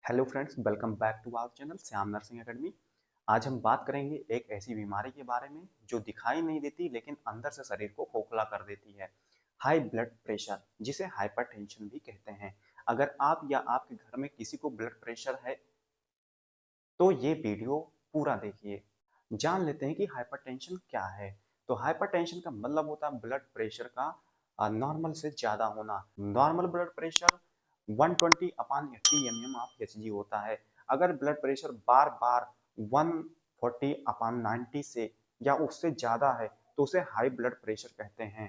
Hello friends, welcome back to our channel Shyam nursing academy. आज हम बात करेंगे एक ऐसी बीमारी के बारे में जो दिखाई नहीं देती लेकिन अंदर से शरीर को खोखला कर देती है। हाई ब्लड प्रेशर, जिसे हाइपरटेंशन भी कहते हैं। अगर आप या आपके घर में किसी को ब्लड प्रेशर है तो ये वीडियो पूरा देखिए। जान लेते हैं कि हाइपरटेंशन क्या है। तो हाइपरटेंशन का मतलब होता है ब्लड प्रेशर का नॉर्मल से ज्यादा होना। Normal blood pressure 120/80 of Hg होता है। अगर ब्लड प्रेशर बार बार 140/90 से या उससे ज्यादा है तो उसे हाई ब्लड प्रेशर कहते हैं।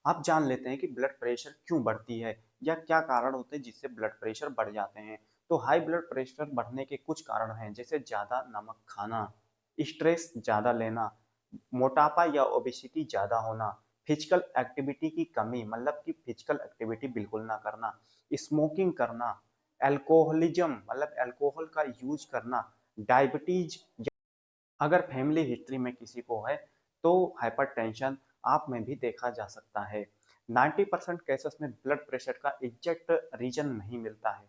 अब जान लेते हैं कि ब्लड प्रेशर क्यों बढ़ती है या क्या कारण होते हैं जिससे ब्लड प्रेशर बढ़ जाते हैं। तो हाई ब्लड प्रेशर बढ़ने के कुछ कारण हैं, जैसे ज्यादा नमक खाना, स्ट्रेस ज्यादा लेना, मोटापा या ओबेसिटी ज्यादा होना, फिजिकल एक्टिविटी की कमी मतलब कि फिजिकल एक्टिविटी बिल्कुल ना करना, स्मोकिंग करना, अल्कोहलिज्म मतलब अल्कोहल का यूज करना, डायबिटीज। अगर फैमिली हिस्ट्री में किसी को है तो हाइपरटेंशन आप में भी देखा जा सकता है। 90% केसेस में ब्लड प्रेशर का एग्जैक्ट रीजन नहीं मिलता है।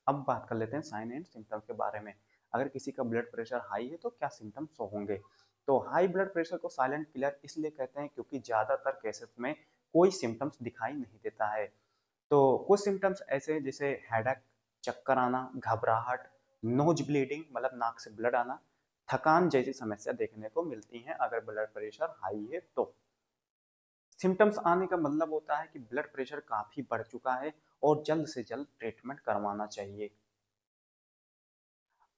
अब बात कर लेते हैं साइन एंड सिम्टम्स के बारे में। अगर किसी का ब्लड प्रेशर हाई है तो क्या सिम्टम्स शो होंगे। तो हाई ब्लड प्रेशर को साइलेंट किलर इसलिए कहते हैं क्योंकि ज्यादातर केसेस में कोई सिम्टम्स दिखाई नहीं देता है। तो कुछ सिम्टम्स ऐसे हैं जैसे हेडेक, चक्कर आना, घबराहट, नोज ब्लीडिंग मतलब नाक से ब्लड आना, थकान जैसी समस्या देखने को मिलती हैं अगर ब्लड प्रेशर हाई है तो। सिम्टम्स आने का मतलब होता है कि ब्लड प्रेशर काफी बढ़ चुका है और जल्द से जल्द ट्रीटमेंट करवाना चाहिए।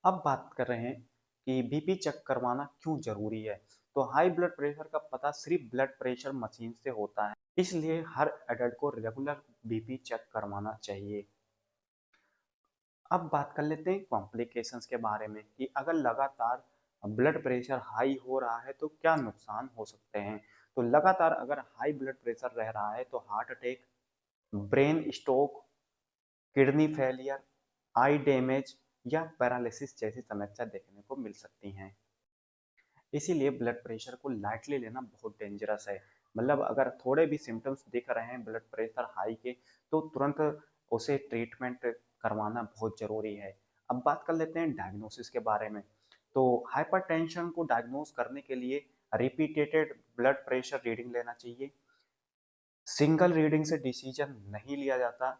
अब बात कर रहे हैं कि बीपी चेक करवाना क्यों जरूरी है। तो हाई ब्लड प्रेशर का पता सिर्फ ब्लड प्रेशर मशीन से होता है, इसलिए हर एडल्ट को रेगुलर बीपी चेक करवाना चाहिए। अब बात कर लेते हैं कॉम्प्लिकेशंस के बारे में कि अगर लगातार ब्लड प्रेशर हाई हो रहा है तो क्या नुकसान हो सकते हैं। तो लगातार अगर हाई ब्लड प्रेशर रह रहा है तो heart attack, brain stroke, kidney failure, eye damage या पैरालिसिस जैसी समस्या देखने को मिल सकती हैं। इसीलिए ब्लड प्रेशर को लाइटली लेना बहुत डेंजरस है। मतलब अगर थोड़े भी सिम्टम्स दिख रहे हैं ब्लड प्रेशर हाई के तो तुरंत उसे ट्रीटमेंट करवाना बहुत जरूरी है। अब बात कर लेते हैं डायग्नोसिस के बारे में। तो हाइपरटेंशन को डायग्नोस करने के लिए रिपीटेड ब्लड प्रेशर रीडिंग लेना चाहिए। सिंगल रीडिंग से डिसीजन नहीं लिया जाता।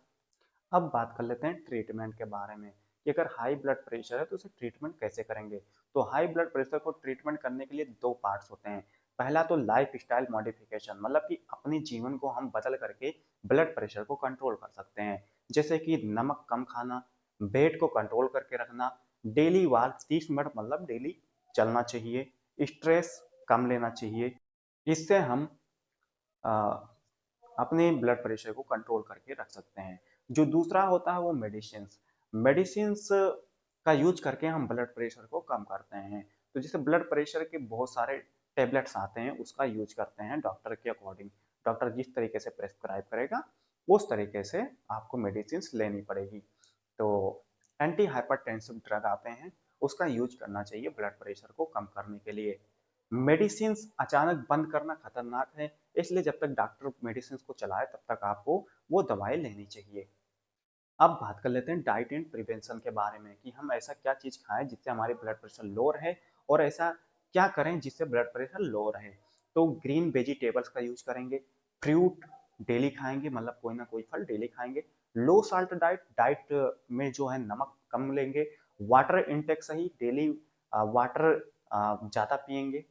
अब बात कर लेते हैं ट्रीटमेंट के बारे में कि अगर हाई ब्लड प्रेशर है तो उसे ट्रीटमेंट कैसे करेंगे। तो हाई ब्लड प्रेशर को ट्रीटमेंट करने के लिए दो पार्ट्स होते हैं। पहला तो लाइफ स्टाइल मॉडिफिकेशन मतलब कि अपने जीवन को हम बदल करके ब्लड प्रेशर को कंट्रोल कर सकते हैं। जैसे कि नमक कम खाना, वेट को कंट्रोल करके रखना, डेली वॉक 30 मिनट मतलब डेली चलना चाहिए, स्ट्रेस कम लेना चाहिए। इससे हम अपने ब्लड प्रेशर को कंट्रोल करके रख सकते हैं। जो दूसरा होता है वो मेडिसिन्स। मेडिसिन्स का यूज करके हम ब्लड प्रेशर को कम करते हैं। तो जैसे ब्लड प्रेशर के बहुत सारे टेबलेट्स आते हैं उसका यूज करते हैं डॉक्टर के अकॉर्डिंग। डॉक्टर जिस तरीके से प्रेस्क्राइब करेगा उस तरीके से आपको मेडिसिन लेनी पड़ेगी। तो एंटी हाइपरटेंसिव ड्रग आते हैं उसका यूज करना चाहिए ब्लड प्रेशर को कम करने के लिए। मेडिसिन अचानक बंद करना खतरनाक है, इसलिए जब तक डॉक्टर मेडिसिन को चलाए तब तक आपको वो दवाई लेनी चाहिए। अब बात कर लेते हैं डाइट एंड प्रिवेंशन के बारे में कि हम ऐसा क्या चीज खाएं जिससे हमारी ब्लड प्रेशर लो रहे और ऐसा क्या करें जिससे ब्लड प्रेशर लो रहे। तो ग्रीन वेजिटेबल्स का यूज करेंगे, फ्रूट डेली खाएंगे मतलब कोई ना कोई फल डेली खाएंगे, लो साल्ट डाइट, डाइट में जो है नमक कम लेंगे, वाटर इनटेक सही डेली वाटर ज़्यादा पियेंगे,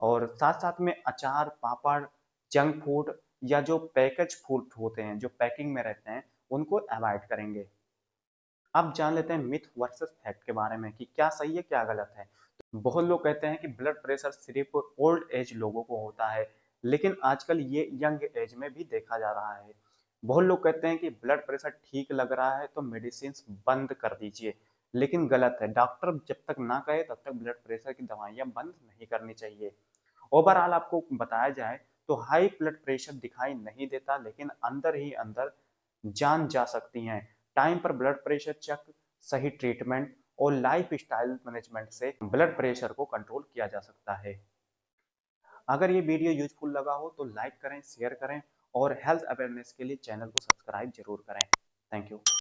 और साथ साथ में अचार, पापड़, जंक फूड या जो पैकेज फूड होते हैं जो पैकिंग में रहते हैं उनको अवॉइड करेंगे। अब जान लेते हैं मिथ वर्सेस फैक्ट के बारे में कि क्या सही है क्या गलत है। तो बहुत लोग कहते हैं कि ब्लड प्रेशर सिर्फ ओल्ड एज लोगों को होता है, लेकिन आजकल ये यंग एज में भी देखा जा रहा है। बहुत लोग कहते हैं कि ब्लड प्रेशर ठीक लग रहा है तो मेडिसिन बंद कर दीजिए, लेकिन गलत है। डॉक्टर जब तक ना कहे तब तक ब्लड प्रेशर की दवाइयाँ बंद नहीं करनी चाहिए। ओवरऑल आपको बताया जाए तो हाई ब्लड प्रेशर दिखाई नहीं देता लेकिन अंदर ही अंदर जान जा सकती हैं। टाइम पर ब्लड प्रेशर चेक, सही ट्रीटमेंट और लाइफ स्टाइल मैनेजमेंट से ब्लड प्रेशर को कंट्रोल किया जा सकता है। अगर ये वीडियो यूजफुल लगा हो तो लाइक करें, शेयर करें और हेल्थ अवेयरनेस के लिए चैनल को सब्सक्राइब जरूर करें। Thank you.